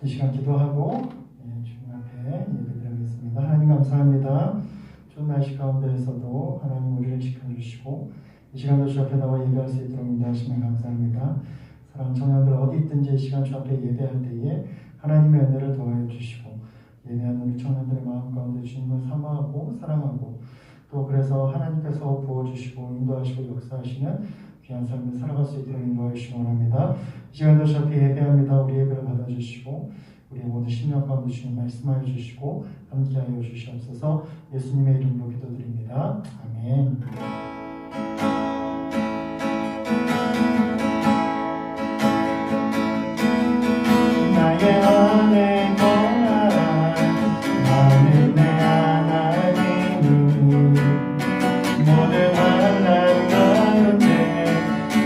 이 시간 기도하고 주님 앞에 예배드리겠습니다. 하나님 감사합니다. 좋은 날씨 가운데에서도 하나님 우리를 지켜주시고 이 시간도 주 앞에 나와 예배할 수 있도록 인도하시면 감사합니다. 사랑하는 청년들 어디 있든지 이 시간 주 앞에 예배할 때에 하나님의 은혜를 더하여 주시고 예배하는 우리 청년들의 마음 가운데 주님을 사모하고 사랑하고 또 그래서 하나님께서 부어주시고 인도하시고 역사하시는 귀한 삶을 살아갈 수 있도록 인도하여 주시기 원합니다. 이 시간도 주 앞에 예배합니다. 우리 예배를 받아주시고 우리의 모든 심령 가운데 주님 말씀하여 주시고 함께하여 주시옵소서. 예수님의 이름으로 기도드립니다. 아멘. 나의 안에 거하라 나는 내 하나님이 모든 환난 가운데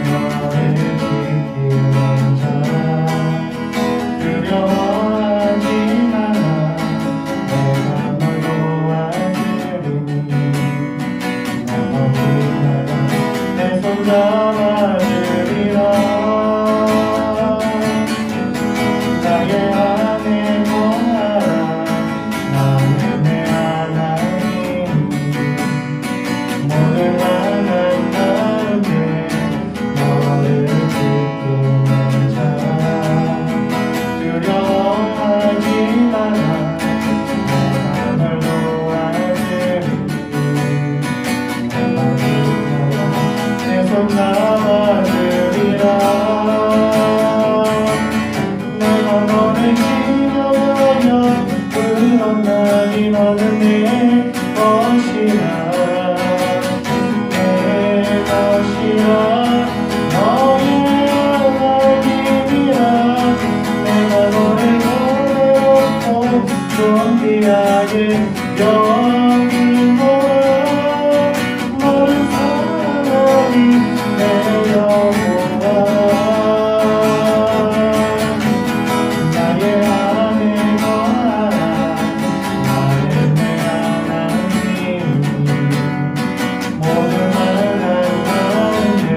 너를 지키는 자 두려워하지 마라 내가 널 도와주리니 내 손 잡아주리라 나의 안에 거하라 나는 내 하나님 모든 환난 가운데 너를 지키는 자 두려워하지 마라 내가 널 도와주리니 내 손 잡아주리라 내가 너를 지켜보며 그런 날이 너는 내 것이라 내 것이라 너의 하나님이라 내가 너를 보내었고 존귀하게 여기노라 너를 사랑하니 내 여호와 나의 안에 거하라 나는 내 하나님 모든 환난 가운데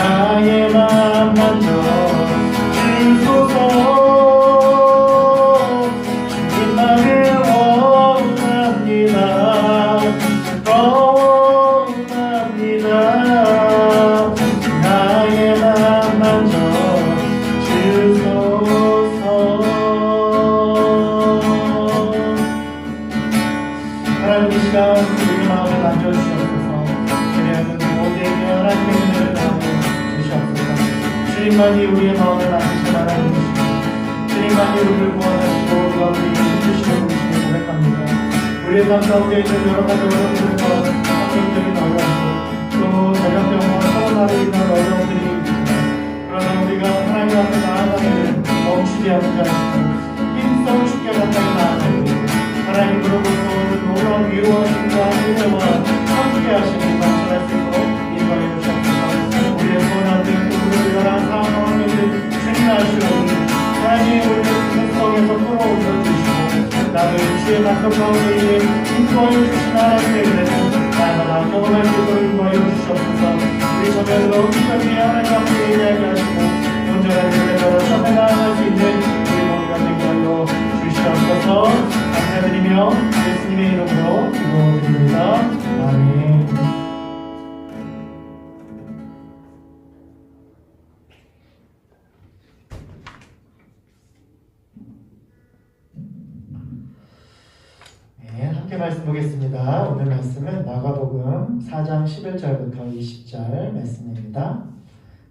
나의 맘 만져 주소서. 주님만을 원합니다. 원합니다. 나의 맘 만져 주소서. 하나님 이 시간 우리 마음을 만져주시옵소서. 그리하여 모두에게 하나님의 은혜를 나누어 주시옵소서. 주님만이 우리의 마음을 만지신 하나님이시고 주님만이 우리를 구원하시고 우리가 우리에게 힘주시고 계시길 고백합니다. 우리의 삶 가운데 있는 여러 가지 어려움들과 환경적인 어려움, 또 전염병과 코로나로 인한 어려움들이 있지만 그러나 우리가 하나님 앞에 나아가기를 멈추지 않는 자이시고 힘써 죽게 가까이 나아가고 하나님으로부터 놀라운 위로하심과 은혜와 함께 하심을 감사할 수 있도록 인도하여 주옵소서. 우리의 소원한들 또 우리를 여러 상황 가운데 주님 아시오니 하나님 우리를 구성에서 끌어올려주시고 나를 주의 낙엽 가운데 인도하여 주신 하나님의 은혜는 날마다 경험할 수 있도록 인도하여 주시옵소서. 우리 저별로 끝까지 하나님 앞에 예배하게 하시고 온전한 예배로 참회 나아갈 수 있는 우리 모두가 되게 하여 주시옵소서. 감사드리며 예수님의 이름으로 기도드립니다. 아멘. 네, 함께 말씀 보겠습니다. 오늘 말씀은 마가복음 4장 11절부터 20절 말씀입니다.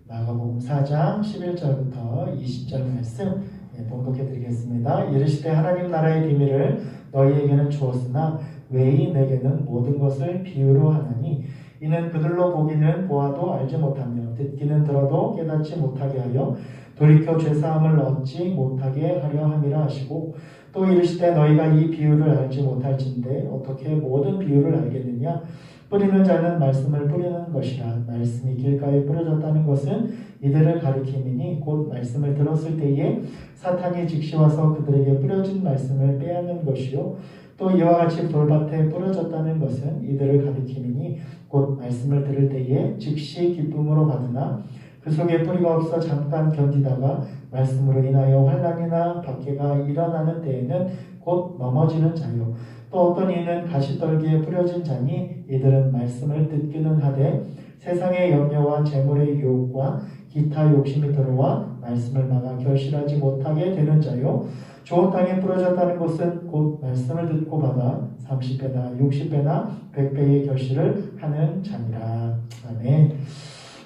마가복음 4장 11절부터 20절 말씀 봉독해 드리겠습니다. 이르시되 하나님 나라의 비밀을 너희에게는 주었으나 외인 내게는 모든 것을 비유로 하나니 이는 그들로 보기는 보아도 알지 못하며 듣기는 들어도 깨닫지 못하게 하여 돌이켜 죄사함을 얻지 못하게 하려 함이라 하시고 또 이르시되 너희가 이 비유를 알지 못할진대 어떻게 모든 비유를 알겠느냐. 뿌리는 자는 말씀을 뿌리는 것이라. 말씀이 길가에 뿌려졌다는 것은 이들을 가리킴이니 곧 말씀을 들었을 때에 사탄이 즉시 와서 그들에게 뿌려진 말씀을 빼앗는 것이요 또 이와 같이 돌밭에 뿌려졌다는 것은 이들을 가리킴이니 곧 말씀을 들을 때에 즉시 기쁨으로 받으나 그 속에 뿌리가 없어 잠깐 견디다가 말씀으로 인하여 환난이나 박해가 일어나는 때에는 곧 넘어지는 자요 또 어떤 이는 가시떨기에 뿌려진 자니 이들은 말씀을 듣기는 하되 세상의 염려와 재물의 유혹과 기타 욕심이 들어와 말씀을 막아 결실하지 못하게 되는 자요 좋은 땅에 뿌려졌다는 것은 곧 말씀을 듣고 받아 30배나 60배나 100배의 결실을 하는 자니라. 아멘.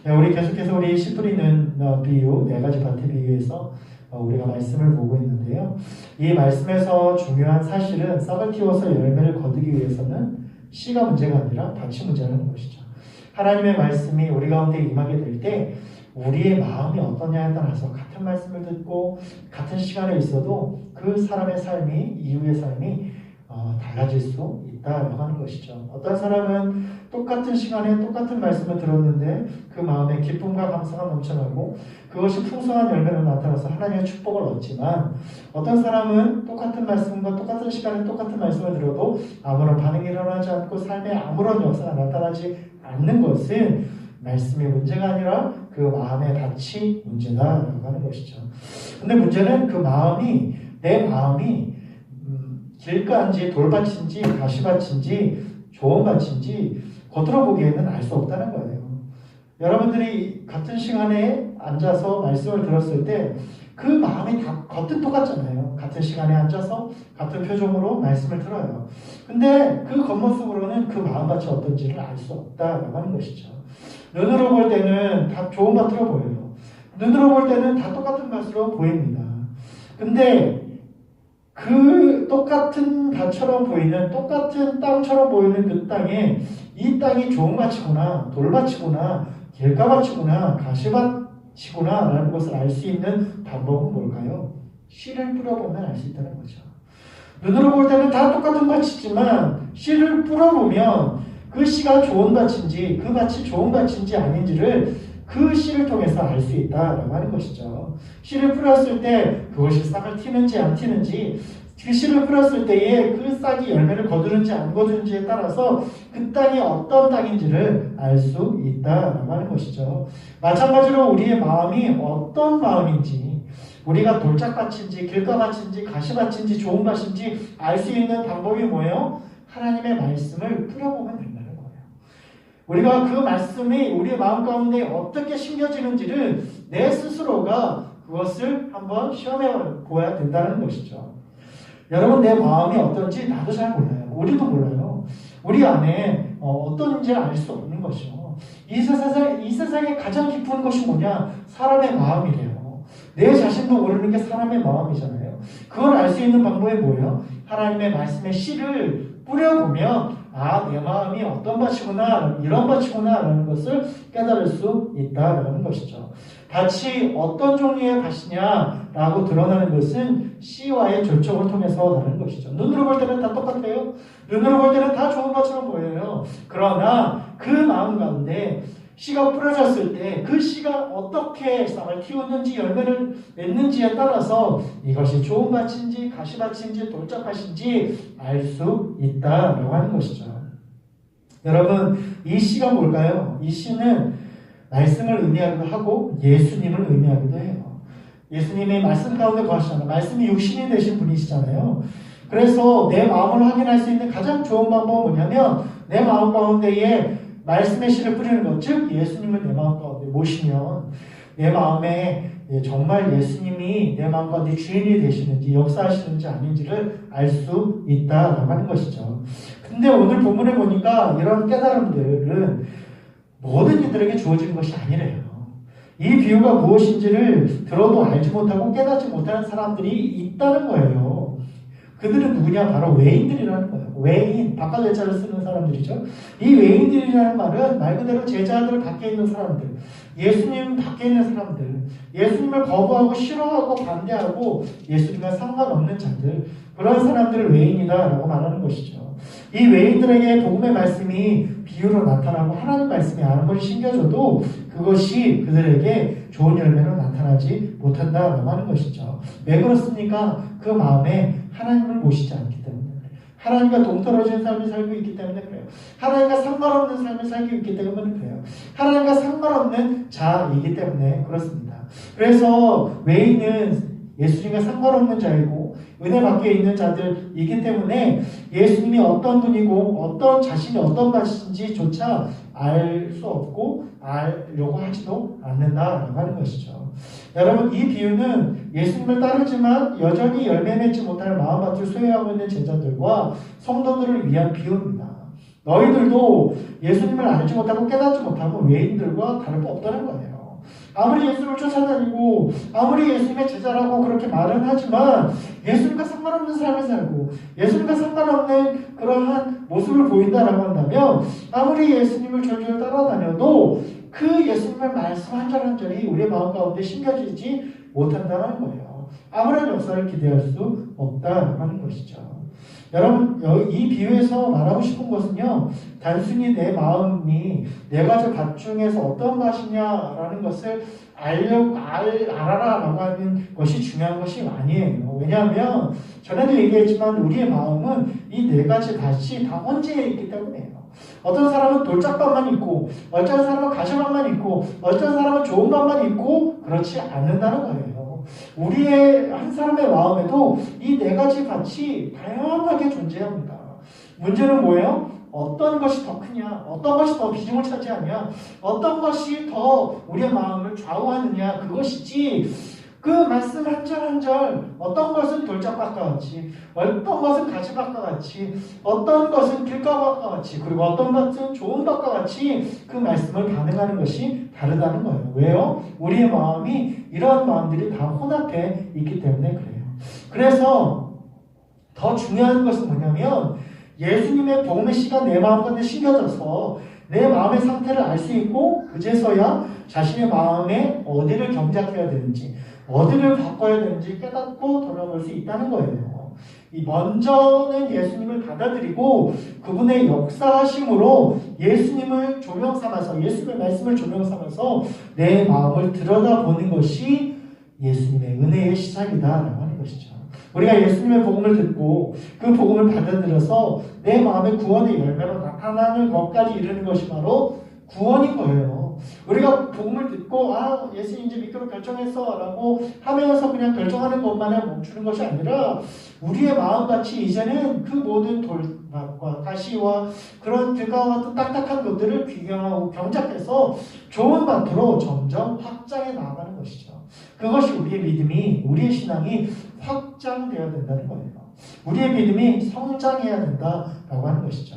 우리 계속해서 우리 씨 뿌리는 비유, 네 가지 밭의 비유에서 우리가 말씀을 보고 있는데요. 이 말씀에서 중요한 사실은 싹을 틔워서 열매를 거두기 위해서는 씨가 문제가 아니라 밭이 문제라는 것이죠. 하나님의 말씀이 우리 가운데 임하게 될 때 우리의 마음이 어떠냐에 따라서 같은 말씀을 듣고 같은 시간에 있어도 그 사람의 삶이, 이후의 삶이 달라질 수 있다라고 하는 것이죠. 어떤 사람은 똑같은 시간에 똑같은 말씀을 들었는데 그 마음에 기쁨과 감사가 넘쳐나고 그것이 풍성한 열매로 나타나서 하나님의 축복을 얻지만 어떤 사람은 똑같은 말씀과 똑같은 시간에 똑같은 말씀을 들어도 아무런 반응이 일어나지 않고 삶에 아무런 역사가 나타나지 않는 것은 말씀이 문제가 아니라 그 마음의 밭이 문제다라고 하는 것이죠. 근데 문제는 그 마음이, 내 마음이 길가인지 돌밭인지 가시밭인지 좋은 밭인지 겉으로 보기에는 알 수 없다는 거예요. 여러분들이 같은 시간에 앉아서 말씀을 들었을 때 그 마음이 다 겉은 똑같잖아요. 같은 시간에 앉아서 같은 표정으로 말씀을 들어요. 근데 그 겉모습으로는 그 마음밭이 어떤지를 알 수 없다라고 하는 것이죠. 눈으로 볼 때는 다 좋은 밭으로 보여요. 눈으로 볼 때는 다 똑같은 밭으로 보입니다. 근데 그 똑같은 밭처럼 보이는, 똑같은 땅처럼 보이는 그 땅에 이 땅이 좋은 밭이구나, 돌밭이구나, 길가밭이구나, 가시밭이구나 라는 것을 알 수 있는 방법은 뭘까요? 씨를 뿌려보면 알 수 있다는 거죠. 눈으로 볼 때는 다 똑같은 밭이지만 씨를 뿌려보면 그 씨가 좋은 밭인지 그 밭이 좋은 밭인지 아닌지를 그 씨를 통해서 알 수 있다라고 하는 것이죠. 씨를 뿌렸을 때 그것이 싹을 튀는지 안 튀는지 그 씨를 뿌렸을 때에 그 싹이 열매를 거두는지 안 거두는지에 따라서 그 땅이 어떤 땅인지를 알 수 있다라고 하는 것이죠. 마찬가지로 우리의 마음이 어떤 마음인지, 우리가 돌짝밭인지 길가밭인지 가시밭인지 좋은 밭인지 알 수 있는 방법이 뭐예요? 하나님의 말씀을 뿌려보면 된다는 거예요. 우리가 그 말씀이 우리의 마음 가운데 어떻게 심겨지는지를 내 스스로가 그것을 한번 시험해 보아야 된다는 것이죠. 여러분, 내 마음이 어떤지 나도 잘 몰라요. 우리도 몰라요. 우리 안에 어떤지 알 수 없는 것이죠. 이 세상에 가장 깊은 것이 뭐냐? 사람의 마음이래요. 내 자신도 모르는 게 사람의 마음이잖아요. 그걸 알 수 있는 방법이 뭐예요? 하나님의 말씀의 씨를 뿌려보면 내 마음이 어떤 밭이구나, 이런 밭이구나 라는 것을 깨달을 수 있다라는 것이죠. 밭이 어떤 종류의 밭이냐라고 드러나는 것은 씨와의 접촉을 통해서 다른 것이죠. 눈으로 볼 때는 다 똑같아요. 눈으로 볼 때는 다 좋은 밭처럼 보여요. 그러나 그 마음 가운데 씨가 뿌려졌을 때 그 씨가 어떻게 싹을 틔우는지 열매를 맺는지에 따라서 이것이 좋은 밭인지 가시밭인지 돌짝밭인지 알 수 있다라고 하는 것이죠. 여러분, 이 씨가 뭘까요? 이 씨는 말씀을 의미하기도 하고 예수님을 의미하기도 해요. 예수님의 말씀 가운데 거하시잖아요. 말씀이 육신이 되신 분이시잖아요. 그래서 내 마음을 확인할 수 있는 가장 좋은 방법은 뭐냐면 내 마음 가운데에 말씀의 씨를 뿌리는 것, 즉 예수님을 내 마음 가운데 모시면 내 마음에 정말 예수님이 내 마음 가운데 주인이 되시는지 역사하시는지 아닌지를 알 수 있다라고 하는 것이죠. 근데 오늘 본문에 보니까 이런 깨달음들은 모든 이들에게 주어진 것이 아니래요. 이 비유가 무엇인지를 들어도 알지 못하고 깨닫지 못하는 사람들이 있다는 거예요. 그들은 누구냐? 바로 외인들이라는 거예요. 외인, 바깥 외자를 쓰는 사람들이죠. 이 외인들이라는 말은 말 그대로 제자들 밖에 있는 사람들, 예수님 밖에 있는 사람들, 예수님을 거부하고 싫어하고 반대하고 예수님과 상관없는 자들, 그런 사람들을 외인이다라고 말하는 것이죠. 이 외인들에게 복음의 말씀이 비유로 나타나고 하나님 말씀이 아무리 심겨져도 그것이 그들에게 좋은 열매로 나타나지 못한다라고 하는 것이죠. 왜 그렇습니까? 그 마음에 하나님을 모시지 않기 때문에 그래요. 하나님과 동떨어진 삶을 살고 있기 때문에 그래요. 하나님과 상관없는 삶을 살고 있기 때문에 그래요. 하나님과 상관없는 자이기 때문에 그렇습니다. 그래서 외인은 예수님과 상관없는 자이고 은혜 밖에 있는 자들이기 때문에 예수님이 어떤 분이고 어떤 자신이 어떤 것인지조차 알 수 없고 알려고 하지도 않는다라고 하는 것이죠. 여러분, 이 비유는 예수님을 따르지만 여전히 열매 맺지 못할 마음밭을 소유하고 있는 제자들과 성도들을 위한 비유입니다. 너희들도 예수님을 알지 못하고 깨닫지 못하고 외인들과 다를 바 없다는 거예요. 아무리 예수를 쫓아다니고 아무리 예수님의 제자라고 그렇게 말은 하지만 예수님과 상관없는 삶을 살고 예수님과 상관없는 그러한 모습을 보인다라고 한다면 아무리 예수님을 졸졸 따라다녀도 그 예수님의 말씀 한 절 한 절이 우리의 마음 가운데 심겨지지 못한다는 거예요. 아무런 역사를 기대할 수 없다라고 하는 것이죠. 여러분, 이 비유에서 말하고 싶은 것은요, 단순히 내 마음이 네 가지 밭 중에서 어떤 밭이냐라는 것을 알아라라고 하는 것이 중요한 것이 아니에요. 왜냐하면 전에도 얘기했지만 우리의 마음은 이 네 가지 밭이 다 혼재해 있기 때문에요. 어떤 사람은 돌짝밭만 있고 어떤 사람은 가시밭만 있고 어떤 사람은 좋은 밭만 있고 그렇지 않는다는 거예요. 우리의 한 사람의 마음에도 이 네 가지 밭이 다양하게 존재합니다. 문제는 뭐예요? 어떤 것이 더 크냐? 어떤 것이 더 비중을 차지하냐? 어떤 것이 더 우리의 마음을 좌우하느냐? 그것이지 그 말씀 한 절 한 절 어떤 것은 돌짝밭과 같이 어떤 것은 가시밭과 같이 어떤 것은 길가밭과 같이 그리고 어떤 것은 좋은 밭과 같이 그 말씀을 반응하는 것이 다르다는 거예요. 왜요? 우리의 마음이 이러한 마음들이 다 혼합해 있기 때문에 그래요. 그래서 더 중요한 것은 뭐냐면 예수님의 복음의 씨가 내 마음 가운데 심겨져서 내 마음의 상태를 알 수 있고 그제서야 자신의 마음에 어디를 경작해야 되는지 어디를 바꿔야 되는지 깨닫고 돌아볼 수 있다는 거예요. 먼저는 예수님을 받아들이고 그분의 역사하심으로 예수님을 조명 삼아서 예수님의 말씀을 조명 삼아서 내 마음을 들여다보는 것이 예수님의 은혜의 시작이다라고 하는 것이죠. 우리가 예수님의 복음을 듣고 그 복음을 받아들여서 내 마음의 구원의 열매로 나타나는 것까지 이르는 것이 바로 구원인 거예요. 우리가 복음을 듣고 예수 이제 믿기로 결정했어 라고 하면서 그냥 결정하는 것만에 멈추는 것이 아니라 우리의 마음같이 이제는 그 모든 돌밭과 가시와 그런 들과 같은 딱딱한 것들을 귀경하고 경작해서 좋은 밭으로 점점 확장해 나아가는 것이죠. 그것이 우리의 믿음이, 우리의 신앙이 확장되어야 된다는 거예요. 우리의 믿음이 성장해야 된다라고 하는 것이죠.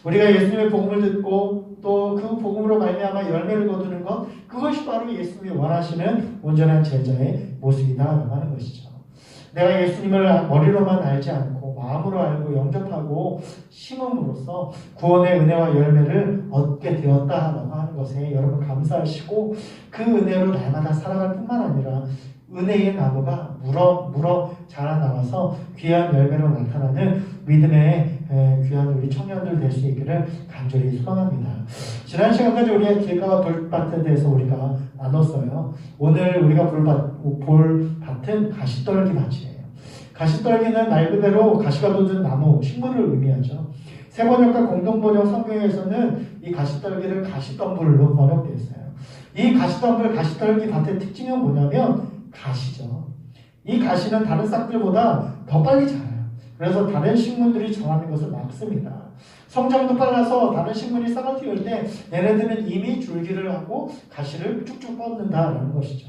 우리가 예수님의 복음을 듣고 또 그 복음으로 말미암아 열매를 거두는 것, 그것이 바로 예수님이 원하시는 온전한 제자의 모습이다라고 하는 것이죠. 내가 예수님을 머리로만 알지 않고 마음으로 알고 영접하고 심음으로써 구원의 은혜와 열매를 얻게 되었다라고 하는 것에 여러분 감사하시고 그 은혜로 날마다 살아갈 뿐만 아니라 은혜의 나무가 물어 자라나와서 귀한 열매로 나타나는 믿음의 귀한 우리 청년들 될 수 있기를 간절히 소망합니다. 지난 시간까지 우리가 길가와 돌밭에 대해서 우리가 나눴어요. 오늘 우리가 볼 밭은 가시떨기 밭이에요. 가시떨기는 말 그대로 가시가 돋은 나무, 식물을 의미하죠. 세번역과 공동번역 성경에서는 이 가시떨기를 가시덤불로 번역되어 있어요. 이 가시떨기 밭의 특징은 뭐냐면 가시죠. 이 가시는 다른 싹들보다 더 빨리 자라요. 그래서 다른 식물들이 자라는 것을 막습니다. 성장도 빨라서 다른 식물이 싹을 틔울 때 얘네들은 이미 줄기를 하고 가시를 쭉쭉 뻗는다라는 것이죠.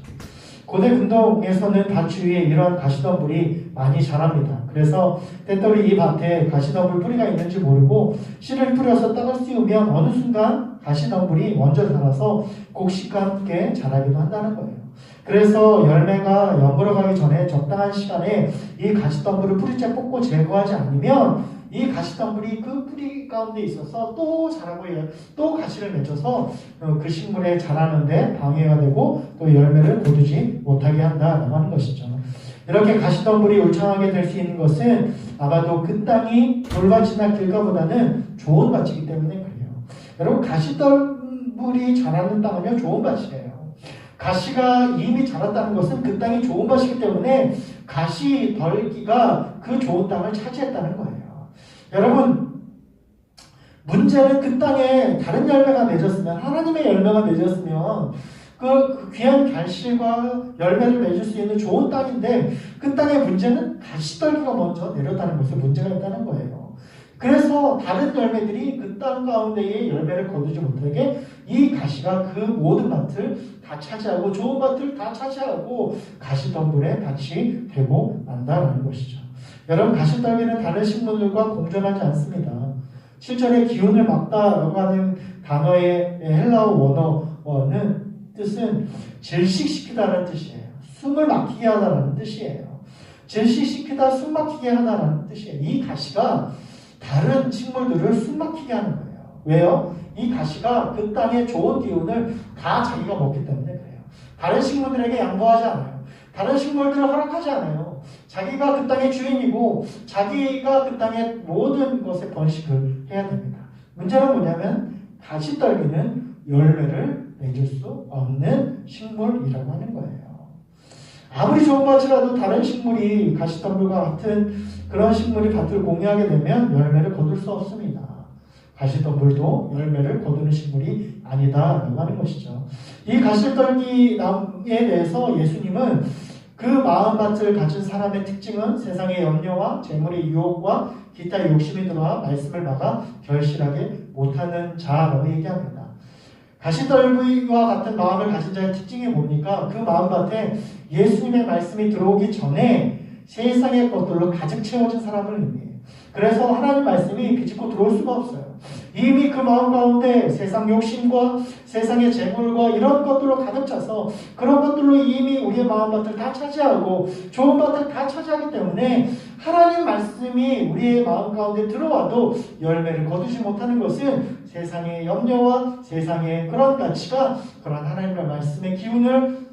고대 군동에서는 밭 주위에 이러한 가시덤불이 많이 자랍니다. 그래서 때때로 이 밭에 가시덤불 뿌리가 있는지 모르고 씨를 뿌려서 땅을 씌우면 어느 순간 가시덤불이 먼저 자라서 곡식과 함께 자라기도 한다는 거예요. 그래서 열매가 연물어가기 전에 적당한 시간에 이 가시덤불을 뿌리째 뽑고 제거하지 않으면 이 가시덤불이 그 뿌리 가운데 있어서 또 자라고 또 가시를 맺어서 그 식물에 자라는데 방해가 되고 또 열매를 거두지 못하게 한다라고 하는 것이죠. 이렇게 가시덤불이 울창하게 될 수 있는 것은 아마도 그 땅이 돌밭이나 길가보다는 좋은 밭이기 때문에 그래요. 여러분 가시덤불이 자라는 땅은요 좋은 밭이에요. 가시가 이미 자랐다는 것은 그 땅이 좋은 밭이기 때문에 가시떨기가 그 좋은 땅을 차지했다는 거예요. 여러분 문제는 그 땅에 다른 열매가 맺었으면 하나님의 열매가 맺었으면 그 귀한 결실과 열매를 맺을 수 있는 좋은 땅인데 그 땅의 문제는 가시떨기가 먼저 내렸다는 것에 문제가 있다는 거예요. 그래서 다른 열매들이 그 땅 가운데에 열매를 거두지 못하게 이 가시가 그 모든 밭을 다 차지하고 좋은 밭을 다 차지하고 가시덤불의 밭이 되고 만다라는 것이죠. 여러분 가시떨기는 다른 식물들과 공존하지 않습니다. 7절에 기운을 막다라고 하는 단어의 헬라어 원어는 뜻은 질식시키다라는 뜻이에요. 숨을 막히게 하다라는 뜻이에요. 질식시키다, 숨 막히게 하다라는 뜻이에요. 이 가시가 다른 식물들을 숨 막히게 하는 거예요. 왜요? 이 가시가 그 땅의 좋은 기운을 다 자기가 먹기 때문에 그래요. 다른 식물들에게 양보하지 않아요. 다른 식물들을 허락하지 않아요. 자기가 그 땅의 주인이고 자기가 그 땅의 모든 것에 번식을 해야 됩니다. 문제는 뭐냐면 가시떨기는 열매를 맺을 수 없는 식물이라고 하는 거예요. 아무리 좋은 밭이라도 다른 식물이 가시덤불과 같은 그런 식물이 밭을 공유하게 되면 열매를 거둘 수 없습니다. 가시덤불도 열매를 거두는 식물이 아니다라고 하는 것이죠. 이 가시떨기 나무에 대해서 예수님은 그 마음밭을 가진 사람의 특징은 세상의 염려와 재물의 유혹과 기타 욕심이 들어와 말씀을 막아 결실하게 못하는 자라고 얘기합니다. 가시떨기와 같은 마음을 가진 자의 특징이 뭡니까? 그 마음밭에 예수님의 말씀이 들어오기 전에 세상의 것들로 가득 채워진 사람을 의미해요. 그래서 하나님 말씀이 비집고 들어올 수가 없어요. 이미 그 마음 가운데 세상 욕심과 세상의 재물과 이런 것들로 가득 차서 그런 것들로 이미 우리의 마음밭을 다 차지하고 좋은 밭을 다 차지하기 때문에 하나님 말씀이 우리의 마음 가운데 들어와도 열매를 거두지 못하는 것은 세상의 염려와 세상의 그런 가치가 그런 하나님의 말씀의 기운을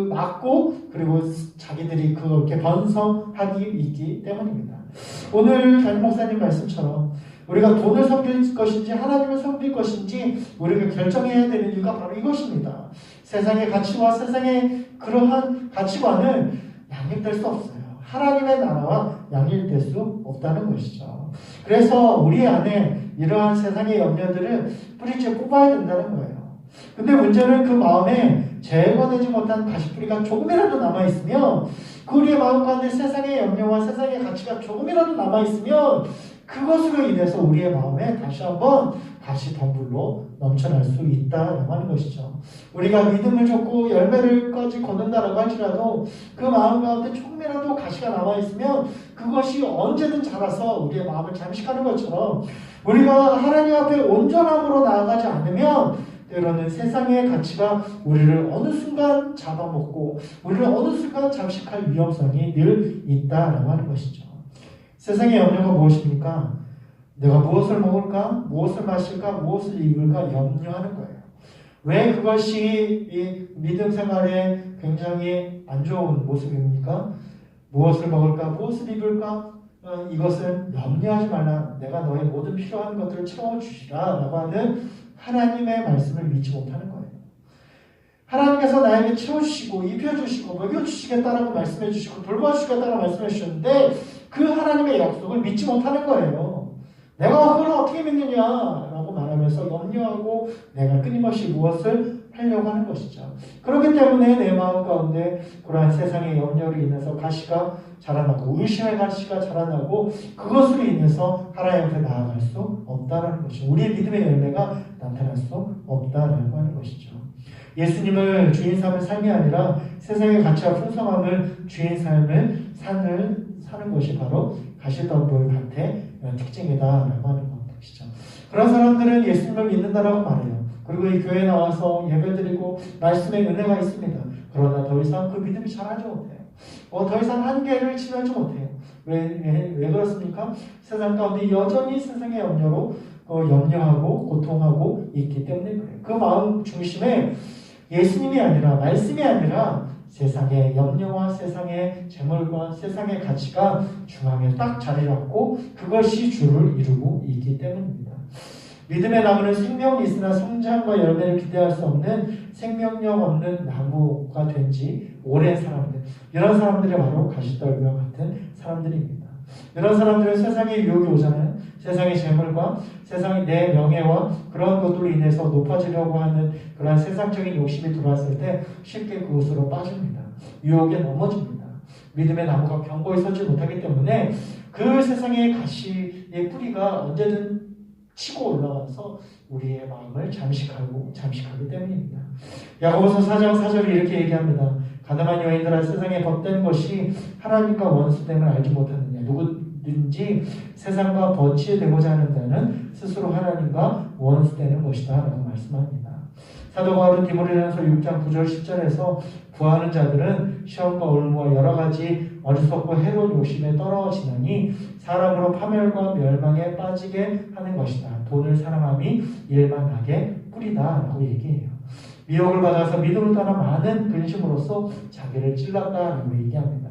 막고 그리고 자기들이 그렇게 번성하기 있기 때문입니다. 오늘 담임 목사님 말씀처럼 우리가 돈을 섬길 것인지 하나님을 섬길 것인지 우리가 결정해야 되는 이유가 바로 이것입니다. 세상의 가치와 세상의 그러한 가치관은 양립될 수 없어요. 하나님의 나라와 양립될 수 없다는 것이죠. 그래서 우리 안에 이러한 세상의 염려들을 뿌리째 뽑아야 된다는 거예요. 근데 문제는 그 마음에 제거되지 못한 가시뿌리가 조금이라도 남아있으면, 그 우리의 마음 가운데 세상의 염려와 세상의 가치가 조금이라도 남아있으면 그것으로 인해서 우리의 마음에 다시 한번 가시 덤불로 넘쳐날 수 있다라고 하는 것이죠. 우리가 믿음을 줬고 열매를까지 거둔다라고 할지라도 그 마음 가운데 조금이라도 가시가 남아있으면 그것이 언제든 자라서 우리의 마음을 잠식하는 것처럼, 우리가 하나님 앞에 온전함으로 나아가지 않으면 때로는 세상의 가치가 우리를 어느 순간 잡아먹고 우리를 어느 순간 잠식할 위험성이 늘 있다라고 하는 것이죠. 세상의 염려가 무엇입니까? 내가 무엇을 먹을까? 무엇을 마실까? 무엇을 입을까? 염려하는 거예요. 왜 그것이 이 믿음 생활에 굉장히 안 좋은 모습입니까? 무엇을 먹을까? 무엇을 입을까? 이것은 염려하지 말라. 내가 너의 모든 필요한 것들을 채워주시라 라고 하는 하나님의 말씀을 믿지 못하는 거예요. 하나님께서 나에게 채워주시고 입혀주시고 먹여주시겠다라고 말씀해주시고 돌봐주시겠다라고 말씀해주셨는데 그 하나님의 약속을 믿지 못하는 거예요. 내가 그걸 어떻게 믿느냐라고 말하면서 염려하고 내가 끊임없이 무엇을 하려고 하는 것이죠. 그렇기 때문에 내 마음 가운데 그러한 세상의 염려로 인해서 가시가 자라나고 의심의 가시가 자라나고 그것으로 인해서 하나님 앞에 나아갈 수 없다라는 것이죠. 우리의 믿음의 열매가 나타날 수 없다라고 하는 것이죠. 예수님을 주인 삼은 삶이 아니라 세상의 가치와 풍성함을 주인 삶을 사는 것이 바로 가시덤불 밭의 특징이다라고 하는 것이죠. 그런 사람들은 예수님을 믿는다라고 말해요. 그리고 이 교회에 나와서 예배드리고 말씀의 은혜가 있습니다. 그러나 더 이상 그 믿음이 자라지 못해요. 더 이상 한계를 치면지 못해요. 왜 그렇습니까? 세상 가운데 여전히 세상의 염려로 염려하고 고통하고 있기 때문에 그래요. 그 마음 중심에 예수님이 아니라 말씀이 아니라 세상의 염려와 세상의 재물과 세상의 가치가 중앙에 딱 자리 잡고 그것이 주를 이루고 있기 때문입니다. 믿음의 나무는 생명이 있으나 성장과 열매를 기대할 수 없는 생명력 없는 나무가 된 지 오랜 사람들, 이런 사람들이 바로 가시떨기와 같은 사람들입니다. 이런 사람들은 세상의 유혹이 오잖아요. 세상의 재물과 세상의 내 명예와 그런 것들로 인해서 높아지려고 하는 그런 세상적인 욕심이 들어왔을 때 쉽게 그것으로 빠집니다. 유혹에 넘어집니다. 믿음의 나무가 견고히 서지 못하기 때문에 그 세상의 가시의 뿌리가 언제든 치고 올라와서 우리의 마음을 잠식하기 때문입니다. 야고보서 4장 4절이 이렇게 얘기합니다. 가늠한 여인들아, 세상에 벗된 것이 하나님과 원수됨을 알지 못하느냐. 누구든지 세상과 버치되고자 하는 자는 스스로 하나님과 원수되는 것이다 라고 말씀합니다. 사도 바울은 디모데전서 6장 9절 10절에서 구하는 자들은 시험과 올무와 여러 가지 어리석고 해로운 욕심에 떨어지나니 사람으로 파멸과 멸망에 빠지게 하는 것이다. 돈을 사랑함이 일만하게 뿌리다 라고 얘기해요. 미혹을 받아서 믿음을 따라 많은 근심으로써 자기를 찔렀다라고 얘기합니다.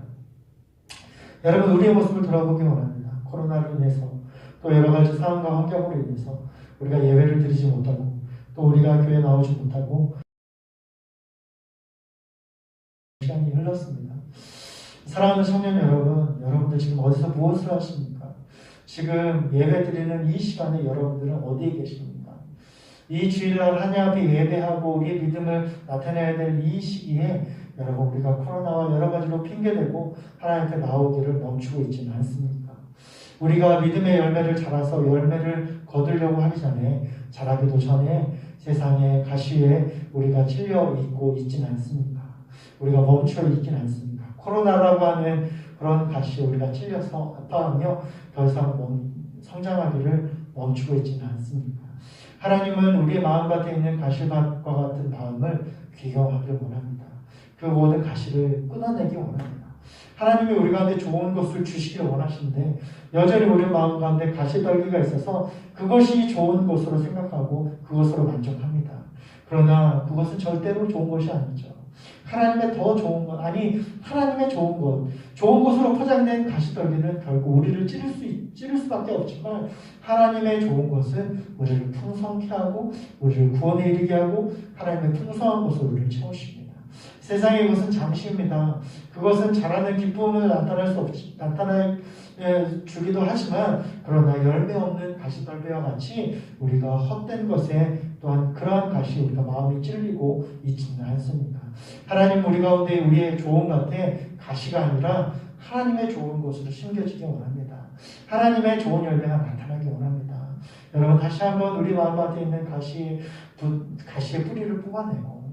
여러분, 우리의 모습을 돌아보기 원합니다. 코로나로 인해서 또 여러 가지 상황과 환경으로 인해서 우리가 예배를 드리지 못하고 또 우리가 교회에 나오지 못하고 시간이 흘렀습니다. 사랑하는 청년 여러분, 여러분들 지금 어디서 무엇을 하십니까? 지금 예배 드리는 이 시간에 여러분들은 어디에 계십니까? 이 주일날 하나님 앞에 예배하고 우리의 믿음을 나타내야 될 이 시기에 여러분, 우리가 코로나와 여러 가지로 핑계대고 하나님 앞에 나오기를 멈추고 있지는 않습니까? 우리가 믿음의 열매를 자라서 열매를 거두려고 하기 전에, 자라기도 전에 세상의 가시에 우리가 찔려 있고 있지는 않습니까? 우리가 멈춰 있지는 않습니까? 코로나라고 하는 그런 가시에 우리가 찔려서 아파하며 더 이상 성장하기를 멈추고 있지는 않습니까? 하나님은 우리의 마음밭에 있는 가시밭과 같은 마음을 귀경하기를 원합니다. 그 모든 가시를 끊어내기 원합니다. 하나님이 우리 가운데 좋은 것을 주시기를 원하시는데 여전히 우리 마음 가운데 가시떨기가 있어서 그것이 좋은 것으로 생각하고 그것으로 만족합니다. 그러나 그것은 절대로 좋은 것이 아니죠. 하나님의 더 좋은 것, 아니 하나님의 좋은 것, 좋은 것으로 포장된 가시떨기는 결국 우리를 찌를 수밖에 없지만 하나님의 좋은 것은 우리를 풍성케 하고 우리를 구원에 이르게 하고 하나님의 풍성한 것으로 우리를 채우십니다. 세상의 것은 잠시입니다. 그것은 자라는 기쁨을 나타내 주기도 하지만 그러나 열매 없는 가시떨기와 같이 우리가 헛된 것에 또한 그러한 가시 우리가 마음이 찔리고 있지는 않습니다. 하나님 우리 가운데 우리의 좋은 밭에 가시가 아니라 하나님의 좋은 것으로 심겨지기 원합니다. 하나님의 좋은 열매가 나타나기 원합니다. 여러분 다시 한번 우리 마음밭에 있는 가시의 뿌리를 뽑아내고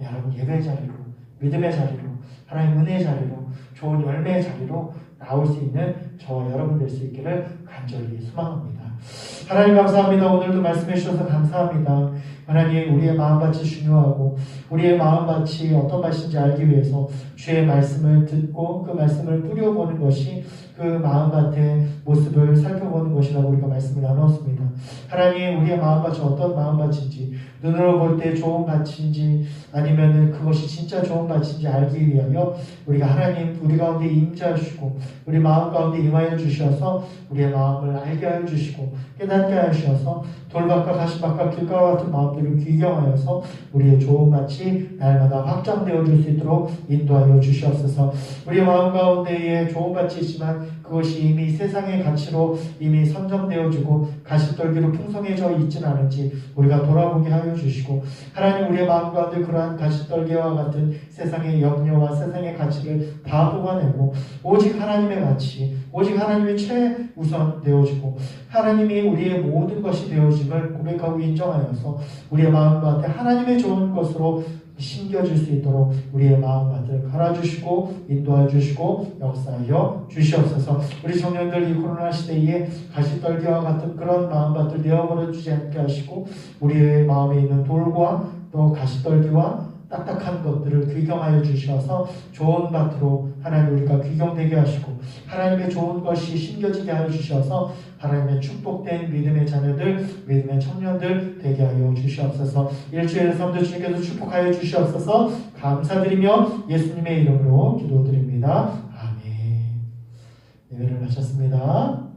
여러분 예배의 자리로 믿음의 자리로 하나님 은혜의 자리로 좋은 열매의 자리로 나올 수 있는 저와 여러분 될 수 있기를 간절히 소망합니다. 하나님 감사합니다. 오늘도 말씀해 주셔서 감사합니다. 하나님 우리의 마음밭이 중요하고 우리의 마음밭이 어떤 맛인지 알기 위해서 주의 말씀을 듣고 그 말씀을 뿌려보는 것이 그 마음밭의 모습을 살펴보는 것이라고 우리가 말씀을 나눴습니다. 하나님 우리의 마음밭이 어떤 마음밭인지 눈으로 볼 때 좋은 밭인지 아니면 그것이 진짜 좋은 밭인지 알기 위하여 우리가 하나님 우리 가운데 임재하시고 우리 마음 가운데 임하여 주셔서 우리의 마음을 알게 하여 주시고 깨닫게 하여 주셔서 돌밭과 가시밭과 길가와 같은 마음들을 귀경하여서 우리의 좋은 밭이 날마다 확장되어 줄 수 있도록 인도하여 주시옵소서. 우리의 마음 가운데에 좋은 밭이 있지만 그것이 이미 세상의 가치로 이미 선점되어지고 가시떨기로 풍성해져 있지는 않은지 우리가 돌아보게 하여 주시고 하나님 우리의 마음 가운데 그러한 가시떨기와 같은 세상의 염려와 세상의 가치를 다 뽑아내고 오직 하나님의 가치 오직 하나님의 최우선 되어지고 하나님이 우리의 모든 것이 되어짐을 고백하고 인정하여서 우리의 마음 가운데 하나님의 좋은 것으로 심겨질 수 있도록 우리의 마음밭을 갈아주시고 인도해 주시고 역사하여 주시옵소서. 우리 청년들 이 코로나 시대에 가시떨기와 같은 그런 마음밭을 내어버려 주지 않게 하시고 우리의 마음에 있는 돌과 또 가시떨기와 딱딱한 것들을 귀경하여 주셔서 좋은 밭으로 하나님 우리가 귀경되게 하시고 하나님의 좋은 것이 심겨지게 하여 주셔서 하나님의 축복된 믿음의 자녀들, 믿음의 청년들 되게 하여 주시옵소서. 일주일의 삶도 주님께서 축복하여 주시옵소서. 감사드리며 예수님의 이름으로 기도드립니다. 아멘. 예배를 마쳤습니다.